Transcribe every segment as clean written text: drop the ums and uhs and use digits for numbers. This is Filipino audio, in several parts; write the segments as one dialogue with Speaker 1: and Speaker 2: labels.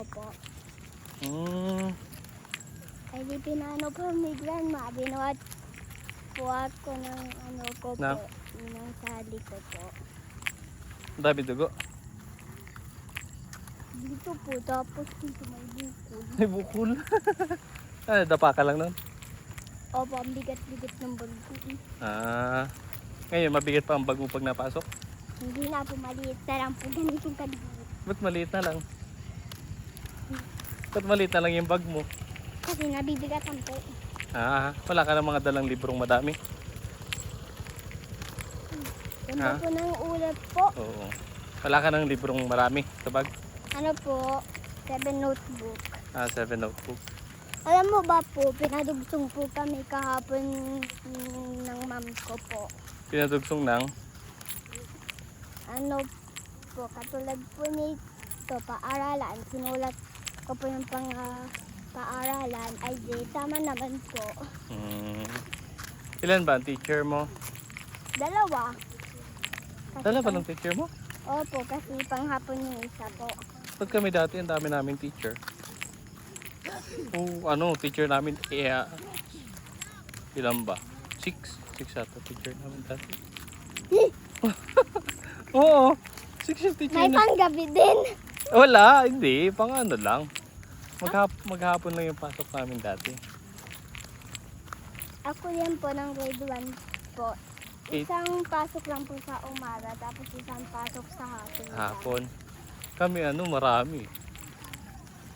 Speaker 1: po. Ay di pinano po ni grandma. Binuhat po ako ng ano ko
Speaker 2: Na?
Speaker 1: po. Ng sali ko po.
Speaker 2: Dami dugo.
Speaker 1: Dito po. Tapos dito may bukol.
Speaker 2: May bukol. Dapa ka lang nun.
Speaker 1: Opo, ang bigat-bigat ng bago.
Speaker 2: Ngayon, mabigat pa ang bag mo pag napasok.
Speaker 1: Hindi na po maliit na lang po ganitong kaliit.
Speaker 2: Ba't maliit na lang? Ba't maliit na lang yung bag mo?
Speaker 1: Kasi nabibigatan po.
Speaker 2: Wala ka ng mga dalang librong madami.
Speaker 1: Ganda po ng ulat po.
Speaker 2: Oo. Wala ka ng librong marami sa bag?
Speaker 1: Ano po? 7 notebook.
Speaker 2: 7 notebook.
Speaker 1: Alam mo ba po, pinadugsong po kami kahapon ng mom ko po.
Speaker 2: Pinadugsong ng?
Speaker 1: Ano po, katulad po nito, paaralan. Sinulat ko po yung paaralan. Ay di, tama naman po.
Speaker 2: Ilan ba ang teacher mo?
Speaker 1: Dalawa. Kasi
Speaker 2: Dala ba ng teacher mo?
Speaker 1: Opo, kasi panghapon yung isa po.
Speaker 2: Pag kami dati, ang dami naming teacher. Teacher namin, ilan ba? 6 ata teacher namin dati. Oo, 6 yung teacher
Speaker 1: May
Speaker 2: na.
Speaker 1: panggabi din.
Speaker 2: Wala, hindi. Pang ano lang. Maghapon lang yung pasok namin dati.
Speaker 1: Ako yan po ng grade 1 po. Isang pasok lang po sa umaga, tapos isang pasok sa hapon.
Speaker 2: Hapon. Kami marami.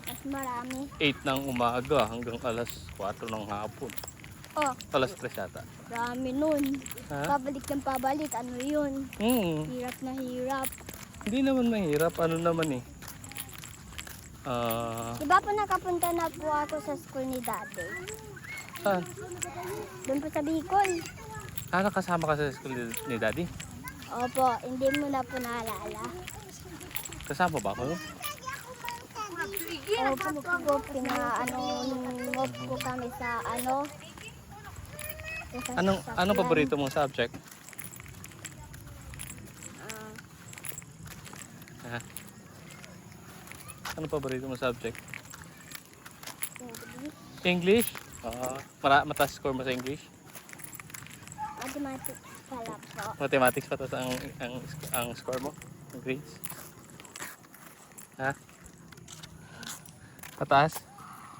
Speaker 1: Mas marami.
Speaker 2: 8 ng umaga hanggang alas 4 ng hapon.
Speaker 1: Oh,
Speaker 2: Alas 3 yata.
Speaker 1: marami nun. Pabalik ng pabalik, ano yun? Hirap na hirap.
Speaker 2: Hindi naman mahirap. Ano naman eh.
Speaker 1: Diba po nakapunta na po ako sa school ni Daddy?
Speaker 2: Saan?
Speaker 1: Doon po sa Bicol.
Speaker 2: Nakasama ka sa school ni Daddy?
Speaker 1: Opo, hindi mo na po naalala.
Speaker 2: Kasama ba ako?
Speaker 1: Opo po, pinaano po kami sa
Speaker 2: Anong paborito mong subject? Anong paborito mong subject? English? Mataas score mo sa English?
Speaker 1: Mathematics pala po.
Speaker 2: Mathematics patas ang score mo? Ang grades? Mataas?